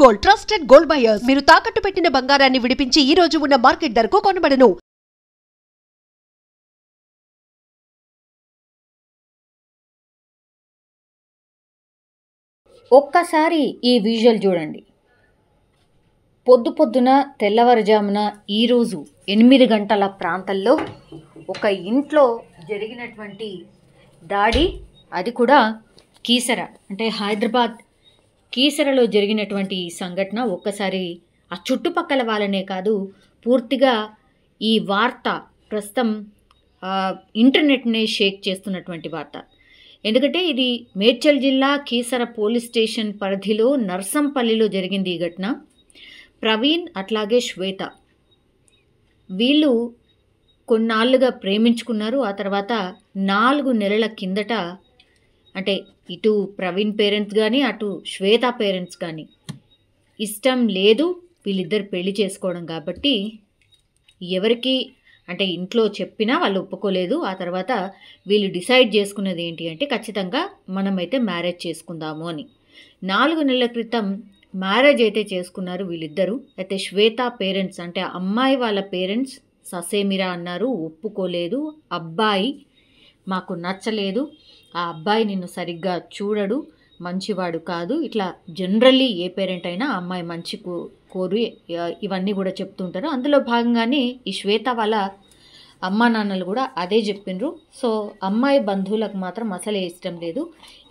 Gold trusted gold buyers మీరు తాకట్టు పెట్టిన బంగారాన్ని విడిపించి ఈ రోజు ఉన్న మార్కెట్ ధరకు కొనబడను. ఒక్కసారి ఈ విజువల్ చూడండి. పొద్దున తెల్లవారుజామున ఈరోజు 8 గంటల ప్రాంతంలో ఒక ఇంట్లో జరిగినటువంటి దాడి, అది కూడా కీసర అంటే హైదరాబాద్ కీసరలో జరిగినటువంటి ఈ సంఘటన ఒక్కసారి ఆ చుట్టుపక్కల వాళ్ళనే కాదు, పూర్తిగా ఈ వార్త ప్రస్తుతం ఇంటర్నెట్నే షేక్ చేస్తున్నటువంటి వార్త. ఎందుకంటే ఇది మేడ్చల్ జిల్లా కీసర పోలీస్ స్టేషన్ పరిధిలో నర్సంపల్లిలో జరిగింది ఈ ఘటన. ప్రవీణ్ అట్లాగే శ్వేత వీళ్ళు కొన్నాళ్ళుగా ప్రేమించుకున్నారు. ఆ తర్వాత 4 నెలల కిందట, అంటే ఇటు ప్రవీణ్ పేరెంట్స్ కానీ అటు శ్వేత పేరెంట్స్ కానీ ఇష్టం లేదు వీళ్ళిద్దరు పెళ్లి చేసుకోవడం. కాబట్టి ఎవరికి అంటే ఇంట్లో చెప్పినా వాళ్ళు ఒప్పుకోలేదు. ఆ తర్వాత వీళ్ళు డిసైడ్ చేసుకున్నది ఏంటి అంటే ఖచ్చితంగా మనమైతే మ్యారేజ్ చేసుకుందాము అని. 4 నెలల క్రితం మ్యారేజ్ అయితే చేసుకున్నారు వీళ్ళిద్దరూ. అయితే శ్వేత పేరెంట్స్ అంటే అమ్మాయి వాళ్ళ పేరెంట్స్ ససేమిరా అన్నారు, ఒప్పుకోలేదు. అబ్బాయి మాకు నచ్చలేదు, ఆ అబ్బాయి నిన్ను సరిగ్గా చూడడు, మంచివాడు కాదు, ఇట్లా జనరల్లీ ఏ పేరెంట్ అయినా అమ్మాయి మంచి కోరు ఇవన్నీ కూడా చెప్తుంటారు. అందులో భాగంగానే ఈ శ్వేత వాళ్ళ అమ్మా నాన్నలు కూడా అదే చెప్పిండ్రు. సో అమ్మాయి బంధువులకు మాత్రం అసలే ఇష్టం లేదు.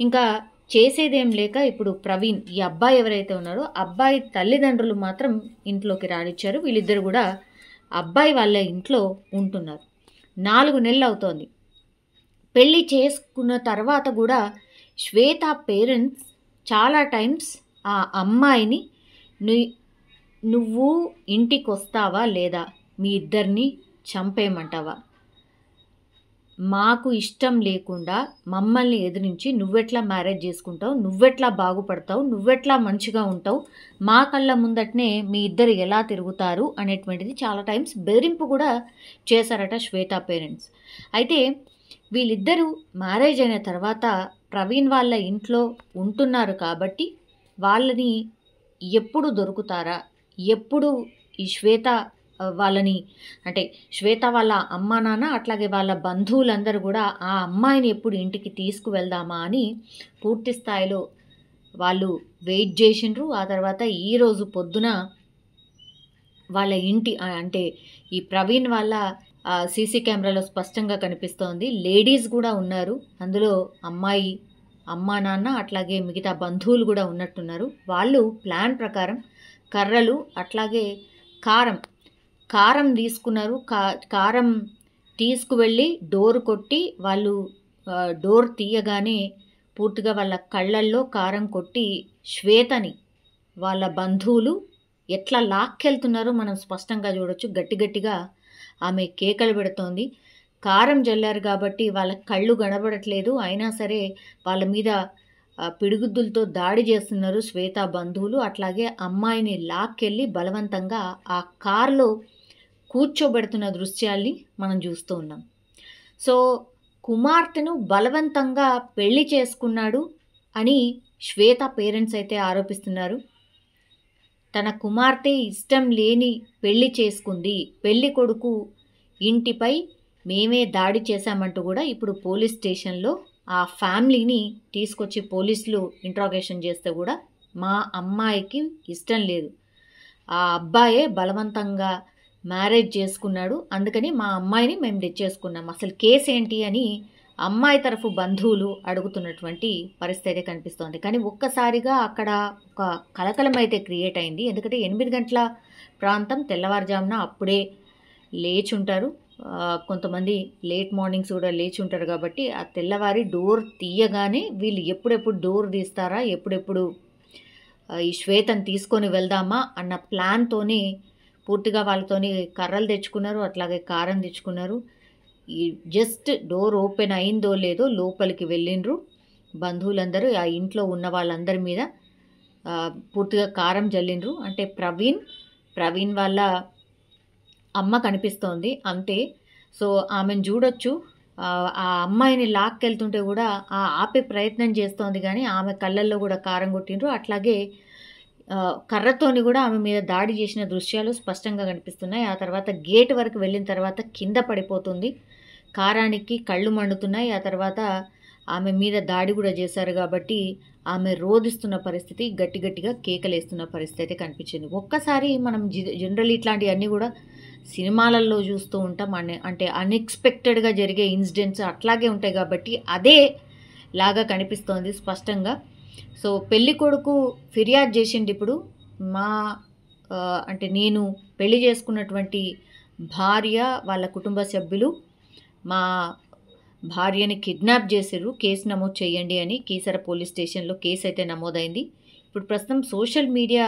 ఇంకా చేసేదేం లేక ఇప్పుడు ప్రవీణ్ ఈ అబ్బాయి ఎవరైతే ఉన్నారో అబ్బాయి తల్లిదండ్రులు మాత్రం ఇంట్లోకి రానిచ్చారు. వీళ్ళిద్దరు కూడా అబ్బాయి వాళ్ళ ఇంట్లో ఉంటున్నారు. 4 నెలలు అవుతోంది. పెళ్ళి చేసుకున్న తర్వాత కూడా శ్వేత పేరెంట్స్ చాలా టైమ్స్ ఆ అమ్మాయిని నువ్వు ఇంటికి వస్తావా లేదా, మీ ఇద్దరిని చంపేయమంటావా, మాకు ఇష్టం లేకుండా మమ్మల్ని ఎదిరించి నువ్వెట్లా మ్యారేజ్ చేసుకుంటావు, నువ్వెట్లా బాగుపడతావు, నువ్వెట్లా మంచిగా ఉంటావు, మా కళ్ళ ముందటనే మీ ఇద్దరు ఎలా తిరుగుతారు అనేటువంటిది చాలా టైమ్స్ బెదిరింపు కూడా చేశారట శ్వేత పేరెంట్స్. అయితే వీళ్ళిద్దరూ మ్యారేజ్ అయిన తర్వాత ప్రవీణ్ వాళ్ళ ఇంట్లో ఉంటున్నారు కాబట్టి వాళ్ళని ఎప్పుడు దొరుకుతారా, ఎప్పుడు ఈ శ్వేత వాళ్ళని అంటే శ్వేత వాళ్ళ అమ్మా నాన్న అట్లాగే వాళ్ళ బంధువులందరూ కూడా ఆ అమ్మాయిని ఎప్పుడు ఇంటికి తీసుకువెళ్దామా అని పూర్తి స్థాయిలో వాళ్ళు వెయిట్ చేసిండ్రు. ఆ తర్వాత ఈరోజు పొద్దున వాళ్ళ ఇంటి అంటే ఈ ప్రవీణ్ వాళ్ళ సీసీ కెమెరాలో స్పష్టంగా కనిపిస్తోంది, లేడీస్ కూడా ఉన్నారు అందులో, అమ్మాయి అమ్మా నాన్న అట్లాగే మిగతా బంధువులు కూడా ఉన్నట్టున్నారు. వాళ్ళు ప్లాన్ ప్రకారం కర్రలు అట్లాగే కారం తీసుకున్నారు. కారం తీసుకువెళ్ళి డోర్ కొట్టి వాళ్ళు డోర్ తీయగానే పూర్తిగా వాళ్ళ కళ్ళల్లో కారం కొట్టి శ్వేతని వాళ్ళ బంధువులు ఎట్లా లాక్కెళ్తున్నారో మనం స్పష్టంగా చూడొచ్చు. గట్టిగా ఆమె కేకలు పెడుతోంది. కారం జల్లారు కాబట్టి వాళ్ళ కళ్ళు కనబడట్లేదు, అయినా సరే వాళ్ళ మీద పిడుగుద్దులతో దాడి చేస్తున్నారు శ్వేత బంధువులు. అట్లాగే అమ్మాయిని లాక్కెళ్ళి బలవంతంగా ఆ కార్లో కూర్చోబెడుతున్న దృశ్యాల్ని మనం చూస్తూ ఉన్నాం. సో కుమార్తెను బలవంతంగా పెళ్లి చేసుకున్నాడు అని శ్వేత పేరెంట్స్ అయితే ఆరోపిస్తున్నారు. తన కుమార్తె ఇష్టం లేని పెళ్లి చేసుకుంది, పెళ్లి కొడుకు ఇంటిపై మేమే దాడి చేశామంటూ కూడా ఇప్పుడు పోలీస్ స్టేషన్లో ఆ ఫ్యామిలీని తీసుకొచ్చి పోలీసులు ఇంట్రాగేషన్ చేస్తే కూడా మా అమ్మాయికి ఇష్టం లేదు, ఆ అబ్బాయే బలవంతంగా మ్యారేజ్ చేసుకున్నాడు, అందుకని మా అమ్మాయిని మేము తెచ్చేసుకున్నాం, అసలు కేసు ఏంటి అని అమ్మాయి తరఫు బంధువులు అడుగుతున్నటువంటి పరిస్థితి కనిపిస్తోంది. కానీ ఒక్కసారిగా అక్కడ ఒక కలకలం అయితే క్రియేట్ అయింది. ఎందుకంటే 8 గంటల ప్రాంతం, తెల్లవారుజామున అప్పుడే లేచి ఉంటారు, కొంతమంది లేట్ మార్నింగ్స్ కూడా లేచి ఉంటారు. కాబట్టి ఆ తెల్లవారి డోర్ తీయగానే వీళ్ళు ఎప్పుడెప్పుడు డోర్ తీస్తారా, ఎప్పుడెప్పుడు ఈ శ్వేతను తీసుకొని వెళ్దామా అన్న ప్లాన్తోనే పూర్తిగా వాళ్ళతోని కర్రలు తెచ్చుకున్నారు, అట్లాగే కారం తెచ్చుకున్నారు. ఈ జస్ట్ డోర్ ఓపెన్ అయిందో లేదో లోపలికి వెళ్ళిండ్రు బంధువులందరూ. ఆ ఇంట్లో ఉన్న వాళ్ళందరి మీద పూర్తిగా కారం జల్లిండ్రు. అంటే ప్రవీణ్ వాళ్ళ అమ్మ కనిపిస్తోంది అంతే. సో ఆమెను చూడొచ్చు, ఆ అమ్మాయిని లాక్కెళ్తుంటే కూడా ఆపే ప్రయత్నం చేస్తోంది, కానీ ఆమె కళ్ళల్లో కూడా కారం కొట్టిండ్రు. అట్లాగే కర్రతోని కూడా ఆమె మీద దాడి చేసిన దృశ్యాలు స్పష్టంగా కనిపిస్తున్నాయి. ఆ తర్వాత గేట్ వరకు వెళ్ళిన తర్వాత కింద పడిపోతుంది. కారానికి కళ్ళు మండుతున్నాయి. ఆ తర్వాత ఆమె మీద దాడి కూడా చేశారు కాబట్టి ఆమె రోదిస్తున్న పరిస్థితి, గట్టిగా కేకలేస్తున్న పరిస్థితి అయితే కనిపించింది. ఒక్కసారి మనం జనరల్లీ ఇట్లాంటివన్నీ కూడా సినిమాలలో చూస్తూ ఉంటాం. అంటే అన్ఎక్స్పెక్టెడ్గా జరిగే ఇన్సిడెంట్స్ అట్లాగే ఉంటాయి కాబట్టి అదే లాగా కనిపిస్తోంది స్పష్టంగా. సో పెళ్లి కొడుకు ఫిర్యాదు చేసిండు. ఇప్పుడు అంటే నేను పెళ్లి చేసుకున్నటువంటి భార్య వాళ్ళ కుటుంబ సభ్యులు మా భార్యని కిడ్నాప్ చేసిర్రు, కేసు నమోదు చేయండి అని కీసర పోలీస్ స్టేషన్లో కేసు అయితే నమోదైంది. ఇప్పుడు ప్రస్తుతం సోషల్ మీడియా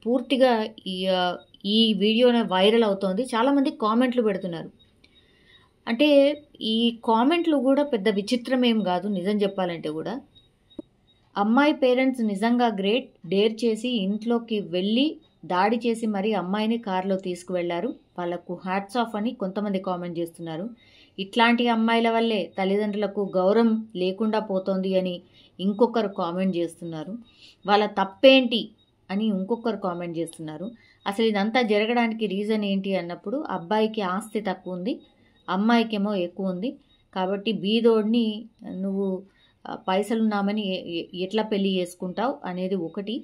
పూర్తిగా ఈ వీడియోనే వైరల్ అవుతోంది. చాలామంది కామెంట్లు పెడుతున్నారు. అంటే ఈ కామెంట్లు కూడా పెద్ద విచిత్రం ఏం కాదు నిజం చెప్పాలంటే కూడా. అమ్మాయి పేరెంట్స్ నిజంగా గ్రేట్, డేర్ చేసి ఇంట్లోకి వెళ్ళి దాడి చేసి మరీ అమ్మాయిని కారులో తీసుకువెళ్లారు, వాళ్ళకు హ్యాట్స్ ఆఫ్ అని కొంతమంది కామెంట్ చేస్తున్నారు. ఇట్లాంటి అమ్మాయిల వల్లే తల్లిదండ్రులకు గౌరవం లేకుండా పోతోంది అని ఇంకొకరు కామెంట్ చేస్తున్నారు. వాళ్ళ తప్పేంటి అని ఇంకొకరు కామెంట్ చేస్తున్నారు. అసలు ఇదంతా జరగడానికి రీజన్ ఏంటి అన్నప్పుడు అబ్బాయికి ఆస్తి తక్కువ ఉంది, అమ్మాయికేమో ఎక్కువ ఉంది కాబట్టి బీదోడిని నువ్వు పైసలున్నామని ఎట్లా పెళ్లి చేసుకుంటావు అనేది ఒకటి.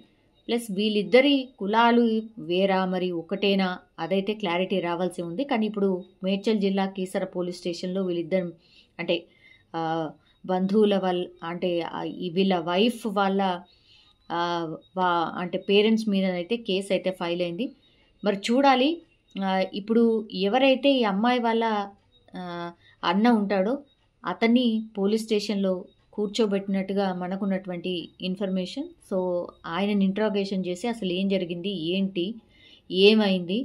ప్లస్ వీళ్ళిద్దరి కులాలు వేరా మరి ఒకటేనా అదైతే క్లారిటీ రావాల్సి ఉంది. కానీ ఇప్పుడు మేడ్చల్ జిల్లా కీసర పోలీస్ స్టేషన్లో వీళ్ళిద్దరు అంటే బంధువుల వాళ్ళ అంటే వీళ్ళ వైఫ్ వాళ్ళ అంటే పేరెంట్స్ మీద అయితే కేసు అయితే ఫైల్ అయింది. మరి చూడాలి ఇప్పుడు ఎవరైతే ఈ అమ్మాయి వాళ్ళ అన్న ఉంటాడో అతన్ని పోలీస్ స్టేషన్లో కూర్చోబెట్టినట్టుగా మనకున్నటువంటి ఇన్ఫర్మేషన్. సో ఆయనని ఇంట్రాగేషన్ చేసి అసలు ఏం జరిగింది, ఏంటి, ఏమైంది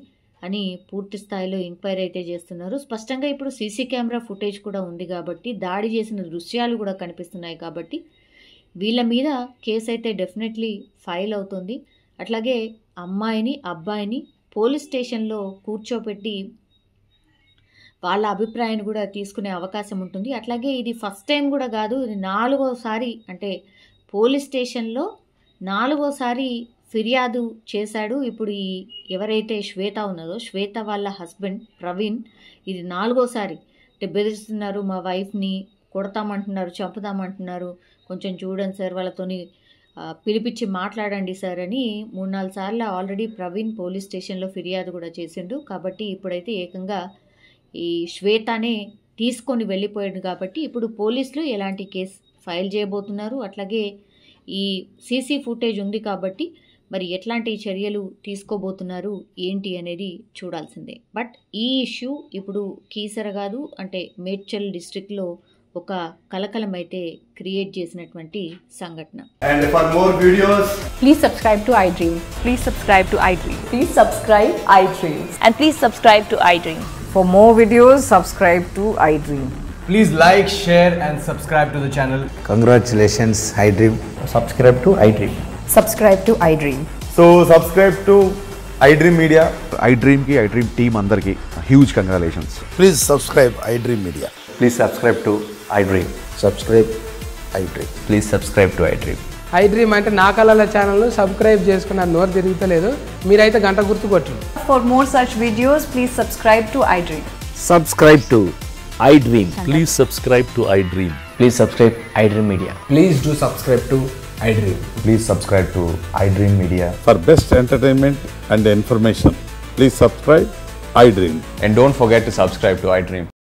అని పూర్తి స్థాయిలో ఎంక్వైరీ అయితే చేస్తున్నారు. స్పష్టంగా ఇప్పుడు సీసీ కెమెరా ఫుటేజ్ కూడా ఉంది కాబట్టి, దాడి చేసిన దృశ్యాలు కూడా కనిపిస్తున్నాయి కాబట్టి వీళ్ళ మీద కేసు అయితే డెఫినెట్లీ ఫైల్ అవుతుంది. అట్లాగే అమ్మాయిని అబ్బాయిని పోలీస్ స్టేషన్లో కూర్చోపెట్టి వాళ్ళ అభిప్రాయాన్ని కూడా తీసుకునే అవకాశం ఉంటుంది. అట్లాగే ఇది ఫస్ట్ టైం కూడా కాదు, ఇది 4వసారి అంటే పోలీస్ స్టేషన్లో 4వసారి ఫిర్యాదు చేశాడు. ఇప్పుడు ఈ ఎవరైతే శ్వేత ఉన్నదో శ్వేత వాళ్ళ హస్బెండ్ ప్రవీణ్ ఇది 4వసారి అంటే బెదిరిస్తున్నారు, మా వైఫ్ని కొడతామంటున్నారు, చంపుదామంటున్నారు, కొంచెం చూడండి సార్, వాళ్ళతోని పిలిపించి మాట్లాడండి సార్ అని 3-4 సార్లు ఆల్రెడీ ప్రవీణ్ పోలీస్ స్టేషన్లో ఫిర్యాదు కూడా చేసిండు. కాబట్టి ఇప్పుడైతే ఏకంగా ఈ శ్వేతనే తీసుకొని వెళ్ళిపోయాడు కాబట్టి ఇప్పుడు పోలీసులు ఎలాంటి కేసు ఫైల్ చేయబోతున్నారు, అట్లాగే ఈ సీసీ ఫుటేజ్ ఉంది కాబట్టి మరి ఎట్లాంటి చర్యలు తీసుకోబోతున్నారు ఏంటి అనేది చూడాల్సిందే. బట్ ఈ ఇష్యూ ఇప్పుడు కీసర కాదు అంటే మేడ్చల్ డిస్ట్రిక్ట్లో ఒక కలకలం అయితే క్రియేట్ చేసినటువంటి సంఘటన. And for more videos, Please subscribe to iDream. Please subscribe to iDream. Please subscribe iDream. And please subscribe to iDream. For more videos, subscribe to iDream. please like, share and subscribe to the channel. Congratulations, iDream. Subscribe to iDream. Subscribe to iDream. So subscribe to iDream Media. iDream की iDream team अंदर की huge congratulations. Please subscribe iDream Media. Please subscribe to iDream. Subscribe iDream. Please subscribe to iDream. iDream అంటే నా కళల ఛానల్ను subscribe చేసుకున్న నోరు తిరుగుతలేదు, మీరైతే గంట గుర్తు కొట్టండి. For more such videos, please subscribe to iDream. Subscribe to iDream. Please subscribe to iDream. Please subscribe iDream Media. Please do subscribe to iDream. Please subscribe to iDream Media. For best entertainment and information, please subscribe iDream. And don't forget to subscribe to iDream.